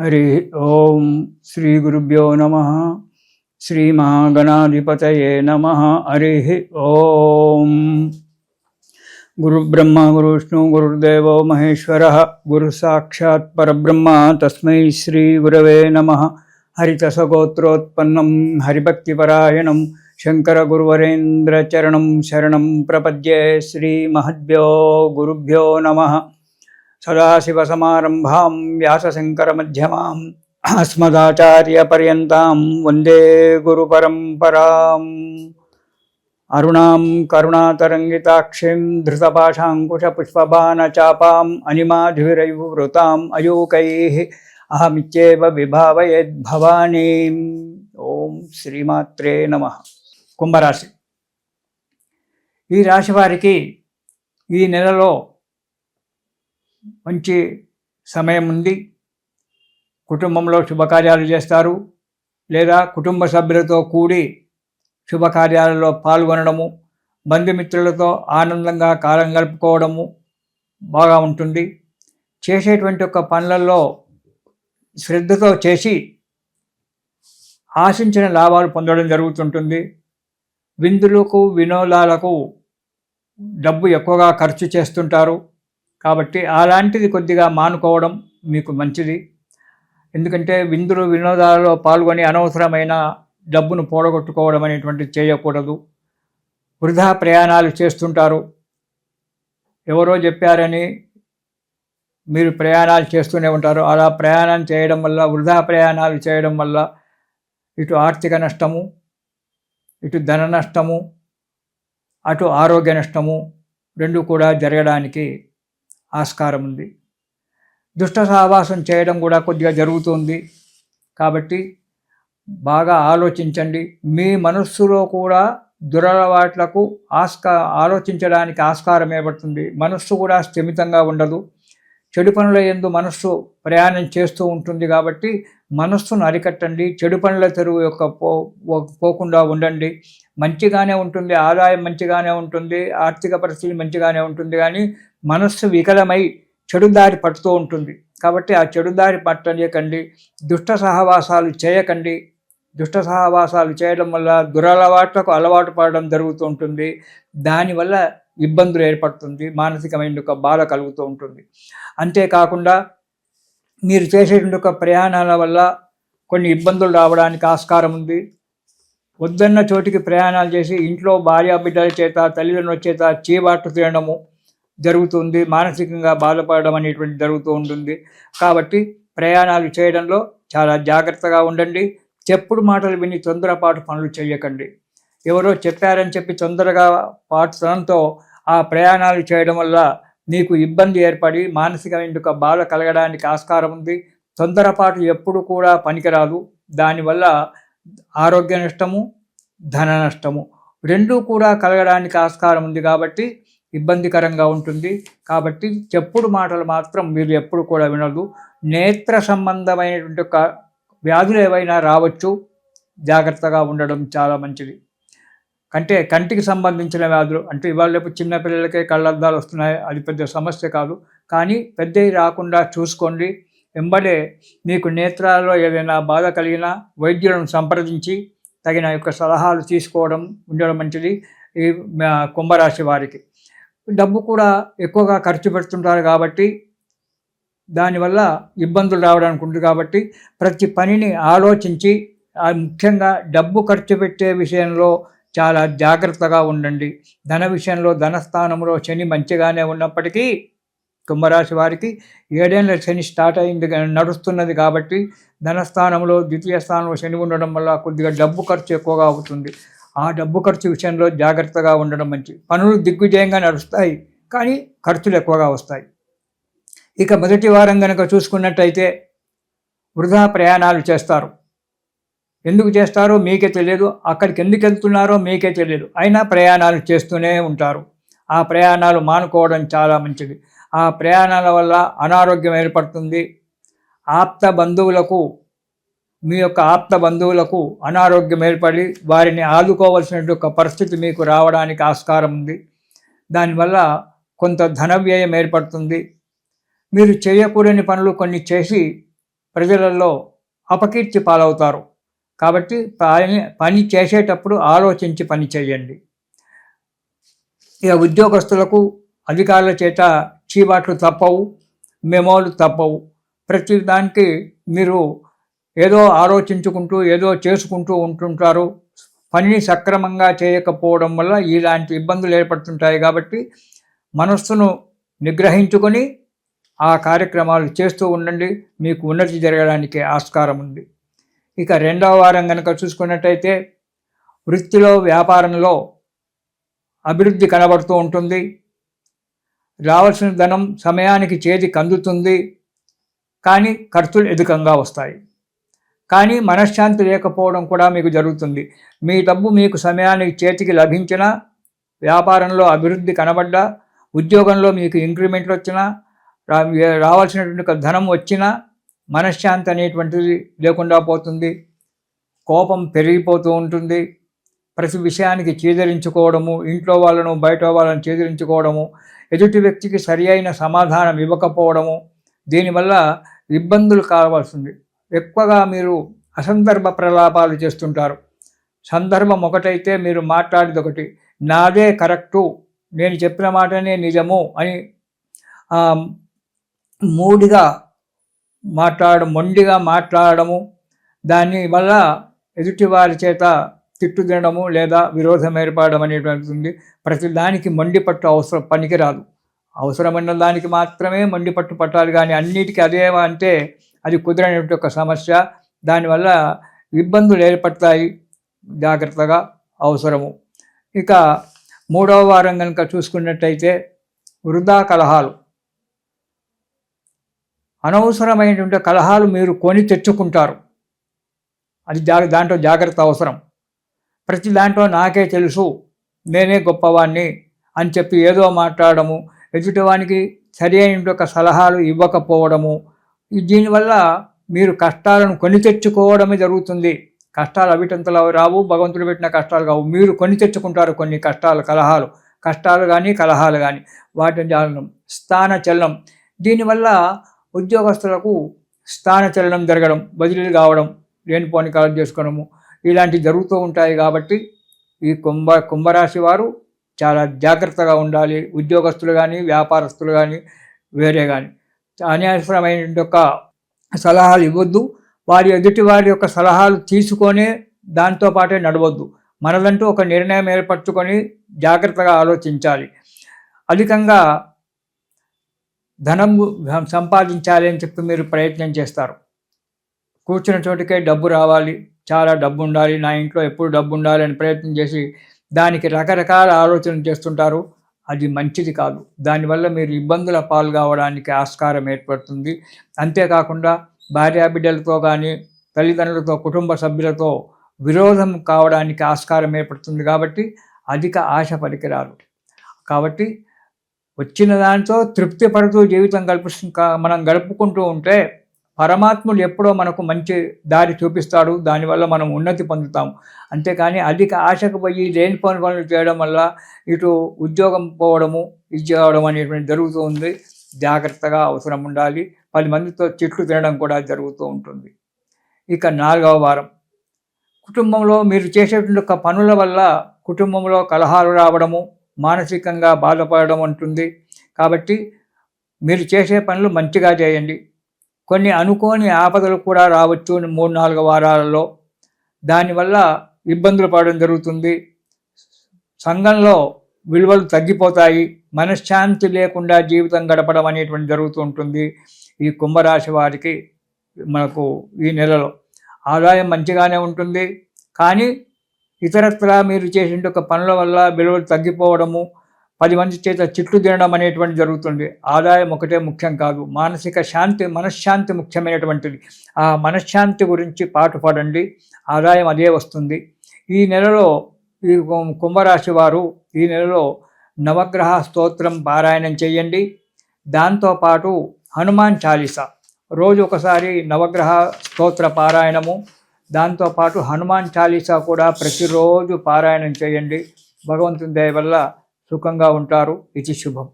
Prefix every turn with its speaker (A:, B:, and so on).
A: హరి ఓం శ్రీ గురుభ్యో నమ. శ్రీ మహాగణాధిపతయే నమ. హరి ఓం. గురు బ్రహ్మ గురు విష్ణు గురుర్దేవో మహేశ్వర గురు సాక్షాత్ పరబ్రహ్మ తస్మై శ్రీ గురవే నమ. హరితసగోత్రోత్పన్నం హరిభక్తిపరాయణం శంకర గురువరేంద్ర చరణం శరణం ప్రపద్యే. శ్రీ మహద్భ్యో గురుభ్యో నమ. సదాశివసమారంభాం వ్యాసశంకరమధ్యమాం అస్మదాచార్యపర్యంతాం వందే గురుపరంపరాం. అరుణాం కరుణాతరంగితాక్షిం ధృతపాశాంకుశపుష్పబాణచాపాం అనిమాధురైర్వృతాం అయూకైః అహమిత్యేవ విభావయేద్భవానీం. ఓం శ్రీమాత్రే నమః. కుంభరాశి. ఈ రాశి వారికి ఈ నెలలో మంచి సమయం ఉంది. కుటుంబంలో శుభకార్యాలు చేస్తారు, లేదా కుటుంబ సభ్యులతో కూడి శుభకార్యాలలో పాల్గొనడము, బంధుమిత్రులతో ఆనందంగా కాలం గడుపుకోవడము బాగా ఉంటుంది. చేసేటువంటి ఒక పనులలో శ్రద్ధతో చేసి ఆశించిన లాభాలు పొందడం జరుగుతుంటుంది. విందులకు వినోదాలకు డబ్బు ఎక్కువగా ఖర్చు చేస్తుంటారు, కాబట్టి అలాంటిది కొద్దిగా మానుకోవడం మీకు మంచిది. ఎందుకంటే విందులు వినోదాలలో పాల్గొని అనవసరమైన డబ్బును పోడగొట్టుకోవడం అనేటువంటిది చేయకూడదు. వృధా ప్రయాణాలు చేస్తుంటారు. ఎవరో చెప్పారని మీరు ప్రయాణాలు చేస్తూనే ఉంటారు. అలా ప్రయాణం చేయడం వల్ల, వృధా ప్రయాణాలు చేయడం వల్ల ఇటు ఆర్థిక నష్టము, ఇటు ధన నష్టము, అటు ఆరోగ్య నష్టము రెండు కూడా జరగడానికి ఆస్కారం ఉంది. దుష్ట సహవాసం చేయడం కూడా కొద్దిగా జరుగుతుంది. కాబట్టి బాగా ఆలోచించండి. మీ మనస్సులో కూడా దురలవాట్లకు ఆలోచించడానికి ఆస్కారం ఏర్పడుతుంది. మనస్సు కూడా స్థిమితంగా ఉండదు. చెడు పనుల యందు మనస్సు ప్రయాణం చేస్తూ ఉంటుంది. కాబట్టి మనస్సును అరికట్టండి. చెడు పనుల తెరువు యొక్క పోకుండా ఉండండి. మంచిగానే ఉంటుంది, ఆదాయం మంచిగానే ఉంటుంది, ఆర్థిక పరిస్థితి మంచిగానే ఉంటుంది. కానీ మనస్సు వికలమై చెడుదారి పట్టుతూ ఉంటుంది. కాబట్టి ఆ చెడుదారి పట్టలేకండి. దుష్ట సహవాసాలు చేయకండి. దుష్ట సహవాసాలు చేయడం వల్ల దురలవాట్లకు అలవాటు పడడం జరుగుతూ ఉంటుంది. దానివల్ల ఇబ్బందులు ఏర్పడుతుంది, మానసికమైన ఒక బాధ కలుగుతూ ఉంటుంది. అంతేకాకుండా మీరు చేసేటువంటి ఒక ప్రయాణాల వల్ల కొన్ని ఇబ్బందులు రావడానికి ఆస్కారం ఉంది. వద్దన్న చోటికి ప్రయాణాలు చేసి ఇంట్లో భార్యాబిడ్డల చేత, తల్లిదండ్రుల చేత చీవాట్లు తినడము జరుగుతుంది. మానసికంగా బాధపడడం అనేటువంటి జరుగుతూ ఉంటుంది. కాబట్టి ప్రయాణాలు చేయడంలో చాలా జాగ్రత్తగా ఉండండి. చెప్పుడు మాటలు విని తొందరపాటు పనులు చేయకండి. ఎవరో చెప్పారని చెప్పి తొందరగా పాటుతనంతో ఆ ప్రయాణాలు చేయడం వల్ల నీకు ఇబ్బంది ఏర్పడి మానసికమైన బాధ కలగడానికి ఆస్కారం ఉంది. తొందరపాటు ఎప్పుడు కూడా పనికిరాదు. దానివల్ల ఆరోగ్య నష్టము, ధన నష్టము రెండూ కూడా కలగడానికి ఆస్కారం ఉంది. కాబట్టి ఇబ్బందికరంగా ఉంటుంది. కాబట్టి చెప్పుడు మాటలు మాత్రం మీరు ఎప్పుడు కూడా వినదు. నేత్ర సంబంధమైనటువంటి ఒక వ్యాధులు ఏవైనా రావచ్చు, జాగ్రత్తగా ఉండడం చాలా మంచిది. కంటికి సంబంధించిన వ్యాధులు అంటే ఇవాళ రేపు చిన్నపిల్లలకే కళ్ళద్దాలు వస్తున్నాయి, అది పెద్ద సమస్య కాదు. కానీ పెద్దవి రాకుండా చూసుకోండి. వెంబడే మీకు నేత్రాల్లో ఏదైనా బాధ కలిగినా వైద్యులను సంప్రదించి తగిన యొక్క సలహాలు తీసుకోవడం ఉండడం మంచిది. ఈ కుంభరాశి వారికి డబ్బు కూడా ఎక్కువగా ఖర్చు పెడుతుంటారు. కాబట్టి దానివల్ల ఇబ్బందులు రావడానికి ఉంటుంది. కాబట్టి ప్రతి పనిని ఆలోచించి, ముఖ్యంగా డబ్బు ఖర్చు పెట్టే విషయంలో చాలా జాగ్రత్తగా ఉండండి. ధన విషయంలో ధనస్థానంలో శని మంచిగానే ఉన్నప్పటికీ కుంభరాశి వారికి 7 ఏళ్ల శని స్టార్ట్ అయింది, నడుస్తున్నది. కాబట్టి ధనస్థానంలో ద్వితీయ స్థానంలో శని ఉండడం వల్ల కొద్దిగా డబ్బు ఖర్చు ఎక్కువగా అవుతుంది. ఆ డబ్బు ఖర్చు విషయంలో జాగ్రత్తగా ఉండడం మంచిది. పనులు దిగ్విజయంగా నడుస్తాయి, కానీ ఖర్చులు ఎక్కువగా వస్తాయి. ఇక మొదటి వారం కనుక చూసుకున్నట్టయితే వృధా ప్రయాణాలు చేస్తారు. ఎందుకు చేస్తారో మీకే తెలియదు, అక్కడికి ఎందుకు వెళ్తున్నారో మీకే తెలియదు, అయినా ప్రయాణాలు చేస్తూనే ఉంటారు. ఆ ప్రయాణాలు మానుకోవడం చాలా మంచిది. ఆ ప్రయాణాల వల్ల అనారోగ్యం ఏర్పడుతుంది. మీ యొక్క ఆప్త బంధువులకు అనారోగ్యం ఏర్పడి వారిని ఆదుకోవాల్సిన ఒక పరిస్థితి మీకు రావడానికి ఆస్కారం ఉంది. దానివల్ల కొంత ధన వ్యయం ఏర్పడుతుంది. మీరు చేయకూడని పనులు కొన్ని చేసి ప్రజలలో అపకీర్తి పాలవుతారు. కాబట్టి పని చేసేటప్పుడు ఆలోచించి పని చేయండి. ఇక ఉద్యోగస్తులకు అధికారుల చేత చీవాట్లు తప్పవు, మెమోలు తప్పవు. ప్రతి దానికి మీరు ఏదో ఆలోచించుకుంటూ ఏదో చేసుకుంటూ ఉంటుంటారు. పనిని సక్రమంగా చేయకపోవడం వల్ల ఇలాంటి ఇబ్బందులు ఏర్పడుతుంటాయి. కాబట్టి మనస్సును నిగ్రహించుకొని ఆ కార్యక్రమాలు చేస్తూ ఉండండి. మీకు ఉన్నతి జరగడానికి ఆస్కారం ఉంది. ఇక రెండవ వారం కనుక చూసుకున్నట్టయితే వృత్తిలో వ్యాపారంలో అభివృద్ధి కనబడుతూ ఉంటుంది. రావాల్సిన ధనం సమయానికి చేతికి అందుతుంది, కానీ ఖర్చులు అధికంగా వస్తాయి. కానీ మనశ్శాంతి లేకపోవడం కూడా మీకు జరుగుతుంది. మీ డబ్బు మీకు సమయానికి చేతికి లభించినా, వ్యాపారంలో అభివృద్ధి కనబడ్డా, ఉద్యోగంలో మీకు ఇంక్రిమెంట్లు వచ్చినా, రావాల్సినటువంటి ధనం వచ్చినా మనశ్శాంతి అనేటువంటిది లేకుండా పోతుంది. కోపం పెరిగిపోతూ ఉంటుంది. ప్రతి విషయానికి చీదరించుకోవడము, ఇంట్లో వాళ్ళను బయట వాళ్ళను చీదరించుకోవడము, ఎదుటి వ్యక్తికి సరి అయిన సమాధానం ఇవ్వకపోవడము, దీనివల్ల ఇబ్బందులు కావాల్సింది. ఎక్కువగా మీరు అసందర్భ ప్రలాపాలు చేస్తుంటారు. సందర్భం ఒకటైతే మీరు మాట్లాడేది ఒకటి, నాదే కరెక్టు, నేను చెప్పిన మాటనే నిజము అని మొండిగా మాట్లాడము, దానివల్ల ఎదుటివారి చేత తిట్టు తినడము లేదా విరోధం ఏర్పడడం అనేటువంటిది. ప్రతి దానికి మొండిపట్టు అవసరం పనికిరాదు. అవసరమైన దానికి మాత్రమే మొండిపట్టు పట్టాలి, కానీ అన్నిటికీ అదే అంటే అది కుదరనటువంటి ఒక సమస్య. దానివల్ల ఇబ్బందులు ఏర్పడతాయి. జాగ్రత్తగా అవసరము. ఇక మూడవ వారం కనుక చూసుకున్నట్టయితే వృధా కలహాలు, అనవసరమైనటువంటి కలహాలు మీరు కొని తెచ్చుకుంటారు. అది దాంట్లో జాగ్రత్త అవసరం. ప్రతి దాంట్లో నాకే తెలుసు, నేనే గొప్పవాణ్ణి అని చెప్పి ఏదో మాట్లాడము, ఎదుటివానికి సరి అయిన సలహాలు ఇవ్వకపోవడము, దీనివల్ల మీరు కష్టాలను కొని తెచ్చుకోవడమే జరుగుతుంది. కష్టాలు అవిటంతలు రావు, భగవంతుడు పెట్టిన కష్టాలు కావు, మీరు కొని తెచ్చుకుంటారు కొన్ని కష్టాలు కానీ కలహాలు కానీ. వాటిని జాగరణం. స్థానచలనం, దీనివల్ల ఉద్యోగస్తులకు స్థానచలనం జరగడం, బదిలీలు కావడం, లేనిపోని కలెక్ట్ చేసుకోవడము, ఇలాంటివి జరుగుతూ ఉంటాయి. కాబట్టి ఈ కుంభరాశి వారు చాలా జాగ్రత్తగా ఉండాలి. ఉద్యోగస్తులు కానీ వ్యాపారస్తులు కానీ వేరే కానీ అనవసరమైన యొక్క సలహాలు ఇవ్వద్దు. ఎదుటి వారి యొక్క సలహాలు తీసుకొనే దాంతోపాటే నడవద్దు. మనదంటూ ఒక నిర్ణయం ఏర్పరచుకొని జాగ్రత్తగా ఆలోచించాలి. అధికంగా ధనం సంపాదించాలి అని చెప్పి మీరు ప్రయత్నం చేస్తారు. కూర్చున్న చోటుకే డబ్బు రావాలి, చాలా డబ్బు ఉండాలి, నా ఇంట్లో ఎప్పుడు డబ్బు ఉండాలి అని ప్రయత్నం చేసి దానికి రకరకాల ఆలోచనలు చేస్తుంటారు. అది మంచిది కాదు. దానివల్ల మీరు ఇబ్బందుల పాలు కావడానికి ఆస్కారం ఏర్పడుతుంది. అంతేకాకుండా భార్యాబిడ్డలతో కానీ తల్లిదండ్రులతో కుటుంబ సభ్యులతో విరోధం కావడానికి ఆస్కారం ఏర్పడుతుంది. కాబట్టి అధిక ఆశ పనికిరాదు. కాబట్టి వచ్చిన దాంతో తృప్తి పడుతూ జీవితం మనం గడుపుకుంటూ ఉంటే పరమాత్ముడు ఎప్పుడో మనకు మంచి దారి చూపిస్తాడు. దానివల్ల మనం ఉన్నతి పొందుతాము. అంతేకాని అధిక ఆశకు పోయి లేనిపోని పనులు చేయడం వల్ల ఇటు ఉద్యోగం పోవడము, ఇది చేయడం అనేటువంటి జరుగుతూ ఉంది. జాగ్రత్తగా అవసరం ఉండాలి. 10 మందితో చెట్లు తినడం కూడా జరుగుతూ ఉంటుంది. ఇక 4వ వారం, కుటుంబంలో మీరు చేసేటువంటి పనుల వల్ల కుటుంబంలో కలహాలు రావడము, మానసికంగా బాధపడడం ఉంటుంది. కాబట్టి మీరు చేసే పనులు మంచిగా చేయండి. కొన్ని అనుకోని ఆపదలు కూడా రావచ్చు 3-4 వారాలలో. దానివల్ల ఇబ్బందులు పడడం జరుగుతుంది. సంఘంలో విలువలు తగ్గిపోతాయి. మనశ్శాంతి లేకుండా జీవితం గడపడం అనేటువంటి జరుగుతూ ఉంటుంది. ఈ కుంభరాశి వారికి మనకు ఈ నెలలో ఆదాయం మంచిగానే ఉంటుంది. కానీ ఇతరత్రా మీరు చేసిన పనుల వల్ల విలువలు తగ్గిపోవడము, 10 మంది చేత చిట్లు తినడం అనేటువంటి జరుగుతుంది. ఆదాయం ఒకటే ముఖ్యం కాదు, మనశ్శాంతి ముఖ్యమైనటువంటిది. ఆ మనశ్శాంతి గురించి పాటుపడండి, ఆదాయం అదే వస్తుంది. ఈ నెలలో ఈ కుంభరాశి వారు ఈ నెలలో నవగ్రహ స్తోత్రం పారాయణం చేయండి. దాంతోపాటు హనుమాన్ చాలీసా రోజు ఒకసారి నవగ్రహ స్తోత్ర పారాయణము, దాంతోపాటు హనుమాన్ చాలీసా కూడా ప్రతిరోజు పారాయణం చేయండి. భగవంతుని దయ వల్ల సుఖంగా ఉంటారు. ఇది శుభం.